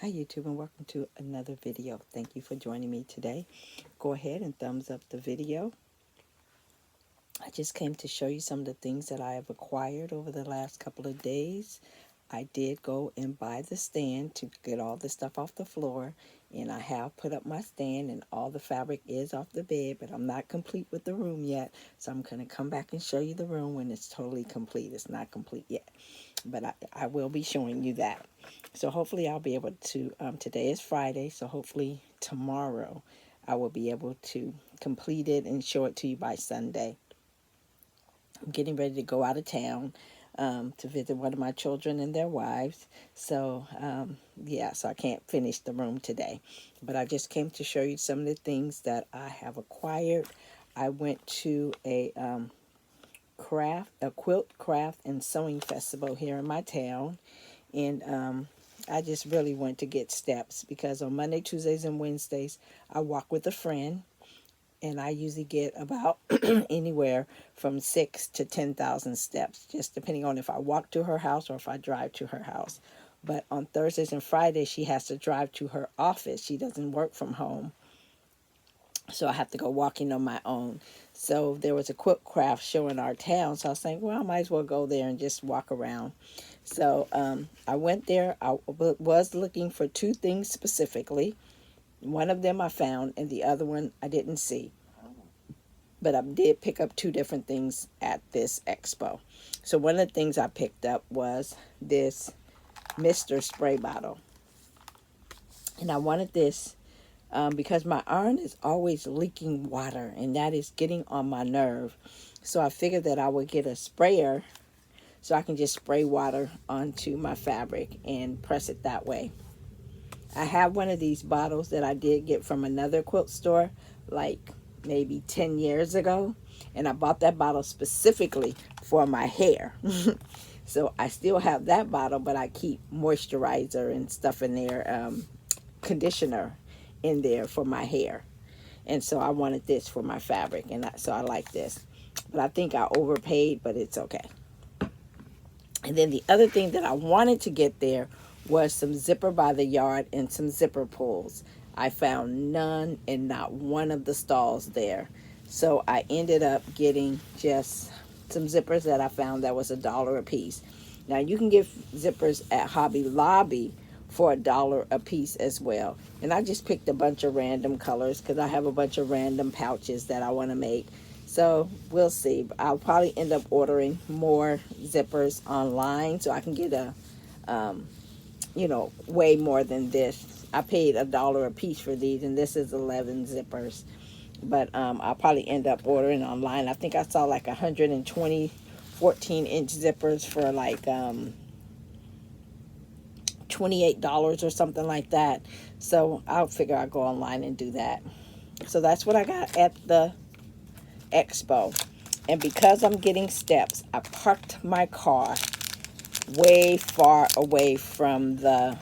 Hi YouTube and welcome to another video. Thank you for joining me today. Go ahead and thumbs up the video. I just came to show you some of the things that I have acquired over the last couple of days. I did go and buy the stand to get all the stuff off the floor, and I have put up my stand and all the fabric is off the bed, but I'm not complete with the room yet, so I'm going to come back and show you the room when it's totally complete. It's not complete yet, but I will be showing you that. So hopefully I'll be able to, today is Friday, so hopefully tomorrow I will be able to complete it and show it to you by Sunday. I'm getting ready to go out of town to visit one of my children and their wives. So, yeah, so I can't finish the room today. But I just came to show you some of the things that I have acquired. I went to a quilt craft and sewing festival here in my town. And I just really went to get steps because on Monday, Tuesdays, and Wednesdays, I walk with a friend. And I usually get about anywhere from 6 to 10,000 steps, just depending on if I walk to her house or if I drive to her house. But on Thursdays and Fridays, she has to drive to her office. She doesn't work from home. So I have to go walking on my own. So there was a quilt craft show in our town. So I was saying, well, I might as well go there and just walk around. So I went there. I was looking for two things specifically. One of them I found, and the other one I didn't see. But I did pick up two different things at this expo. So one of the things I picked up was this Mr. spray bottle. And I wanted this because my iron is always leaking water, and that is getting on my nerve. So I figured that I would get a sprayer so I can just spray water onto my fabric and press it that way. I have one of these bottles that I did get from another quilt store like maybe 10 years ago, and I bought that bottle specifically for my hair. So I still have that bottle, but I keep moisturizer and stuff in there, conditioner in there for my hair. And so I wanted this for my fabric, and so I like this. But I think I overpaid, but it's okay. And then the other thing that I wanted to get there was some zipper by the yard and some zipper pulls. I found none in not one of the stalls there. So I ended up getting just some zippers that I found that was $1 a piece. Now you can get zippers at Hobby Lobby for $1 a piece as well. And I just picked a bunch of random colors because I have a bunch of random pouches that I want to make. So we'll see. I'll probably end up ordering more zippers online so I can get a, way more than this. I paid $1 a piece for these, and this is 11 zippers. But I'll probably end up ordering online. I think I saw like 120 14-inch zippers for like $28 or something like that. So I'll figure I'll go online and do that. So that's what I got at the expo. And because I'm getting steps, I parked my car way far away from the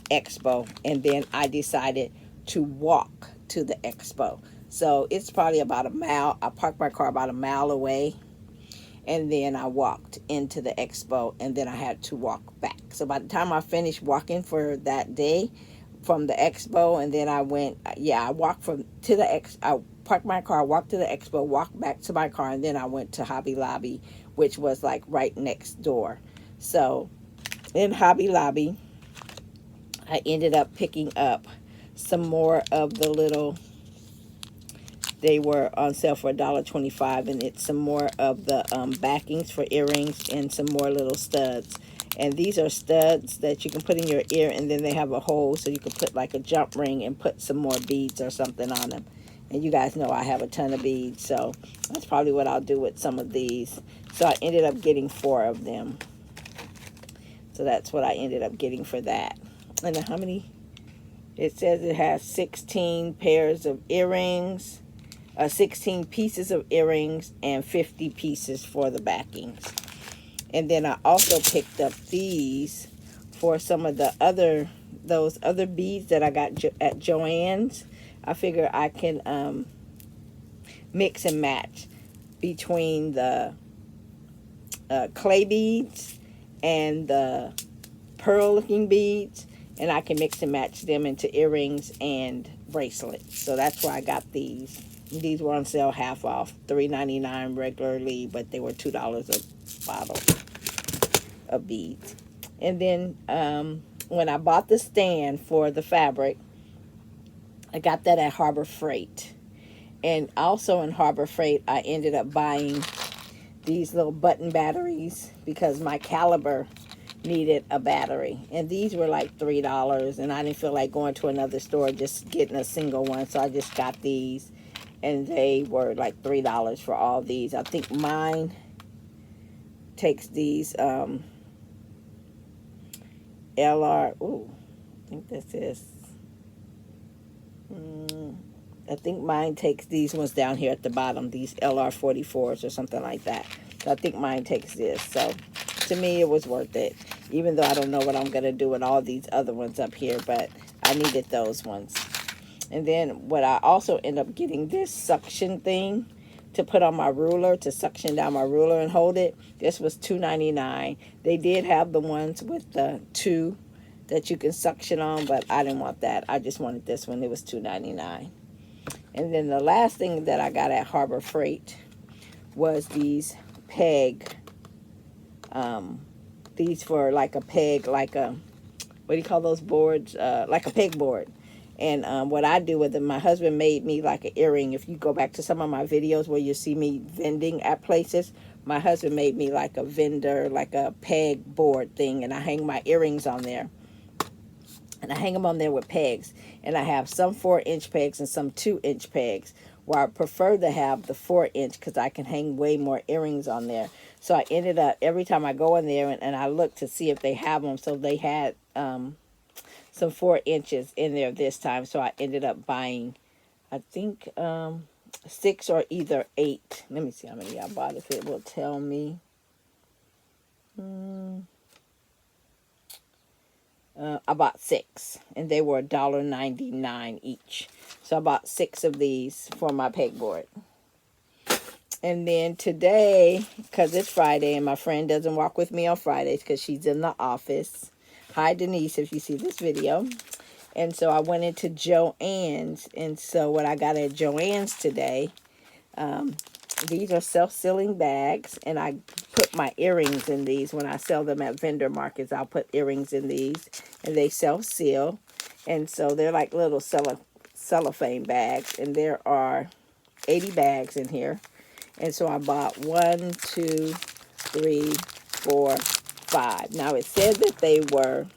expo, and then I decided to walk to the expo. So it's probably about a mile. I parked my car about a mile away, and then I walked into the expo, and then I had to walk back. So by the time I finished walking for that day from the expo, and then I went, I walked I parked my car, walked to the expo, walked back to my car, and then I went to Hobby Lobby, which was like right next door. So in Hobby Lobby, I ended up picking up some more of the little, they were on sale for $1.25, and it's some more of the backings for earrings and some more little studs. And these are studs that you can put in your ear, and then they have a hole so you can put like a jump ring and put some more beads or something on them. And you guys know I have a ton of beads, so that's probably what I'll do with some of these. So I ended up getting 4 of them. So that's what I ended up getting for that. And how many? It says it has 16 pairs of earrings, 16 pieces of earrings, and 50 pieces for the backings. And then I also picked up these for some of those other beads that I got at Joann's. I figure I can mix and match between the clay beads and the pearl looking beads. and I can mix and match them into earrings and bracelets. So that's why I got these. These were on sale half off, $3.99 regularly, but they were $2 a bottle of beads. And then when I bought the stand for the fabric, I got that at Harbor Freight. And also in Harbor Freight, I ended up buying these little button batteries because my caliber needed a battery. And these were like $3, and I didn't feel like going to another store just getting a single one. So I just got these, and they were like $3 for all these. I think mine takes these LR. Ooh, I think this is. I think mine takes these ones down here at the bottom, these LR44s or something like that. So I think mine takes this. So to me, it was worth it, even though I don't know what I'm going to do with all these other ones up here, but I needed those ones. And then what I also end up getting, this suction thing to put on my ruler, to suction down my ruler and hold it. This was $2.99. They did have the ones with the two that you can suction on, but I didn't want that. I just wanted this one. It was $2.99. And then the last thing that I got at Harbor Freight was these peg, these for like a peg, like a, what do you call those boards? Like a pegboard. And what I do with them, my husband made me like an earring. If you go back to some of my videos where you see me vending at places, my husband made me like a vendor, like a peg board thing, and I hang my earrings on there. And I hang them on there with pegs. And I have some 4-inch pegs and some 2-inch pegs, where I prefer to have the 4-inch because I can hang way more earrings on there. So I ended up, every time I go in there and I look to see if they have them. So they had some 4 inches in there this time. So I ended up buying, I think, 6 or either 8. Let me see how many I bought, if it will tell me. I bought 6, and they were $1.99 each. So I bought 6 of these for my pegboard. And then today, because it's Friday and my friend doesn't walk with me on Fridays because she's in the office. Hi, Denise, if you see this video. And so I went into Joann's. And so what I got at Joann's today, these are self-sealing bags, and I put my earrings in these. When I sell them at vendor markets, I'll put earrings in these, and they self-seal. And so they're like little cellophane bags, and there are 80 bags in here. And so I bought 1, 2, 3, 4, 5. Now it said that they were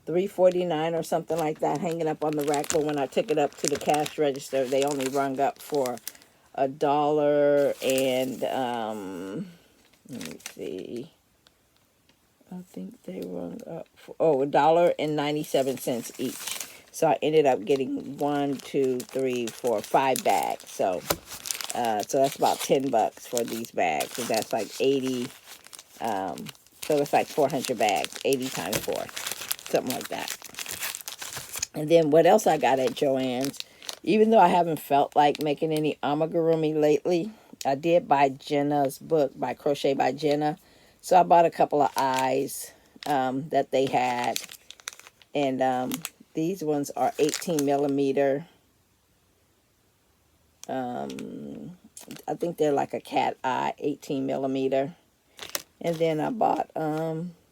$3.49 or something like that hanging up on the rack, but when I took it up to the cash register, they only rung up for $1 and let me see, I think they rung up for $1.97 each. So I ended up getting 1, 2, 3, 4, 5 bags. So that's about $10 for these bags. So that's like 80. So it's like 400 bags, 80 times 4, something like that. And then what else I got at Joann's? Even though I haven't felt like making any amigurumi lately, I did buy Jenna's book, by Crochet by Jenna. So I bought a couple of eyes that they had. And these ones are 18 millimeter. I think they're like a cat eye, 18 millimeter. And then I bought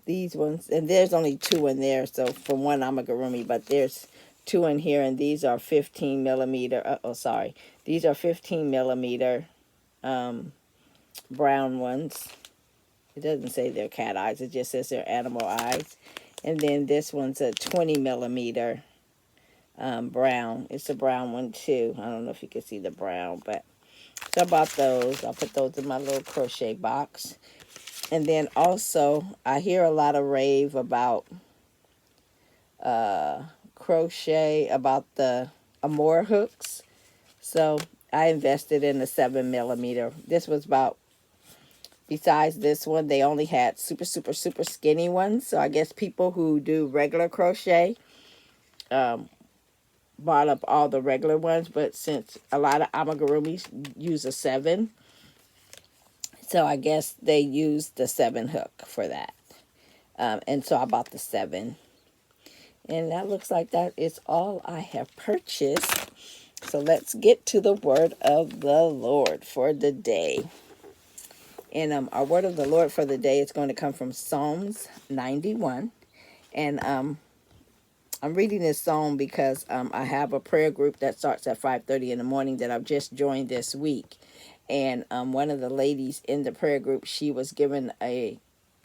these ones. And there's only 2 in there, so for one amigurumi, but there's 2 in here, and these are 15 millimeter. These are 15 millimeter brown ones. It doesn't say they're cat eyes, it just says they're animal eyes. And then this one's a 20 millimeter brown. It's a brown one too. I don't know if you can see the brown, but so I bought those. I'll put those in my little crochet box. And then also, I hear a lot of rave about crochet, about the Amore hooks. So I invested in a 7 millimeter. This was about, besides this one, they only had super, super, super skinny ones. So I guess people who do regular crochet bought up all the regular ones. But since a lot of amigurumis use a 7, so I guess they used the 7 hook for that. And so I bought the 7. And that looks like that is all I have purchased. So let's get to the word of the Lord for the day. And our word of the Lord for the day is going to come from Psalms 91. And I'm reading this psalm because I have a prayer group that starts at 5:30 in the morning that I've just joined this week. And one of the ladies in the prayer group, she was given a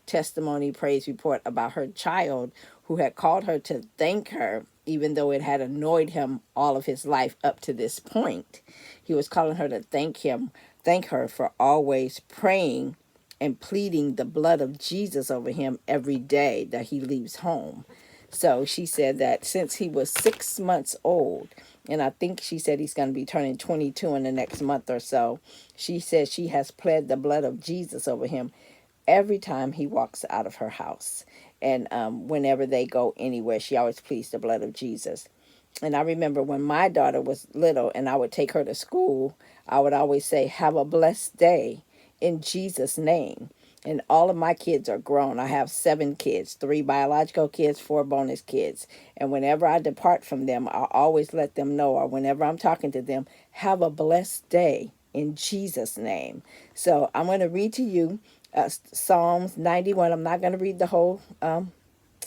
testimony praise report about her child who had called her to thank her, even though it had annoyed him all of his life up to this point. He was calling her to thank her for always praying and pleading the blood of Jesus over him every day that he leaves home. So she said that since he was 6 months old, and I think she said he's going to be turning 22 in the next month or so, she said she has pled the blood of Jesus over him every time he walks out of her house. And whenever they go anywhere, she always pleads the blood of Jesus. And I remember when my daughter was little and I would take her to school, I would always say, "Have a blessed day in Jesus' name." And all of my kids are grown. I have 7 kids, 3 biological kids, 4 bonus kids. And whenever I depart from them, I always let them know, or whenever I'm talking to them, "Have a blessed day in Jesus' name." So I'm going to read to you Psalms 91. I'm not going to read the whole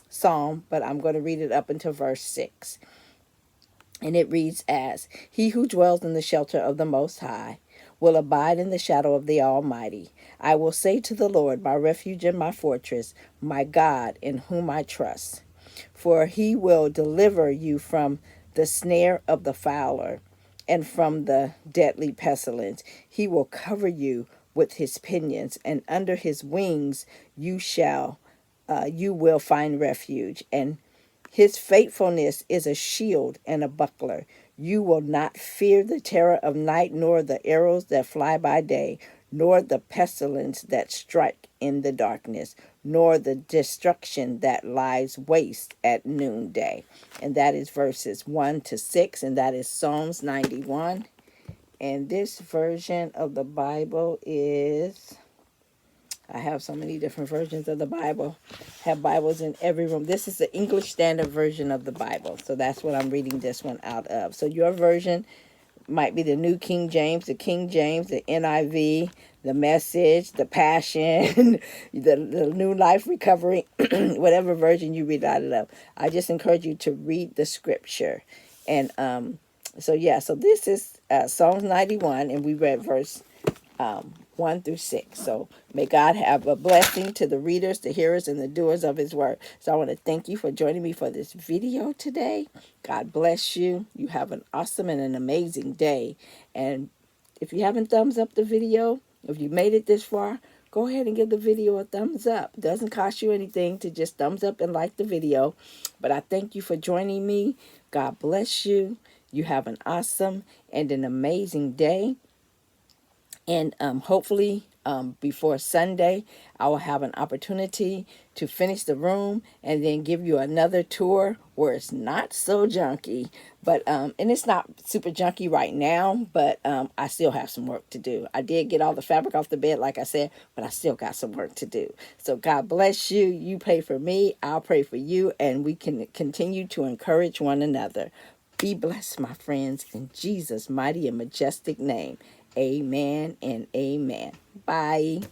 psalm, but I'm going to read it up until verse 6. And it reads as, "He who dwells in the shelter of the Most High will abide in the shadow of the Almighty. I will say to the Lord, my refuge and my fortress, my God in whom I trust. For he will deliver you from the snare of the fowler and from the deadly pestilence. He will cover you with his pinions, and under his wings you will find refuge. And his faithfulness is a shield and a buckler. You will not fear the terror of night, nor the arrows that fly by day, nor the pestilence that strike in the darkness, nor the destruction that lies waste at noonday." And that is verses 1 to 6, and that is Psalms 91. And this version of the Bible is, I have so many different versions of the Bible. Have Bibles in every room. This is the English Standard Version of the Bible. So that's what I'm reading this one out of. So your version might be the New King James, the NIV, the Message, the Passion, the New Life Recovery, whatever version you read out of. I just encourage you to read the scripture. And so this is Psalms 91, and we read verse 1 through 6. So may God have a blessing to the readers, the hearers, and the doers of his word. So I want to thank you for joining me for this video today. God bless you. You have an awesome and an amazing day. And if you haven't thumbs up the video, if you made it this far, go ahead and give the video a thumbs up. It doesn't cost you anything to just thumbs up and like the video. But I thank you for joining me. God bless you. You have an awesome and an amazing day. And hopefully before Sunday, I will have an opportunity to finish the room and then give you another tour where it's not so junky. But and it's not super junky right now, but I still have some work to do. I did get all the fabric off the bed, like I said, but I still got some work to do. So God bless you. You pray for me. I'll pray for you. And we can continue to encourage one another. Be blessed, my friends, in Jesus' mighty and majestic name. Amen and amen. Bye.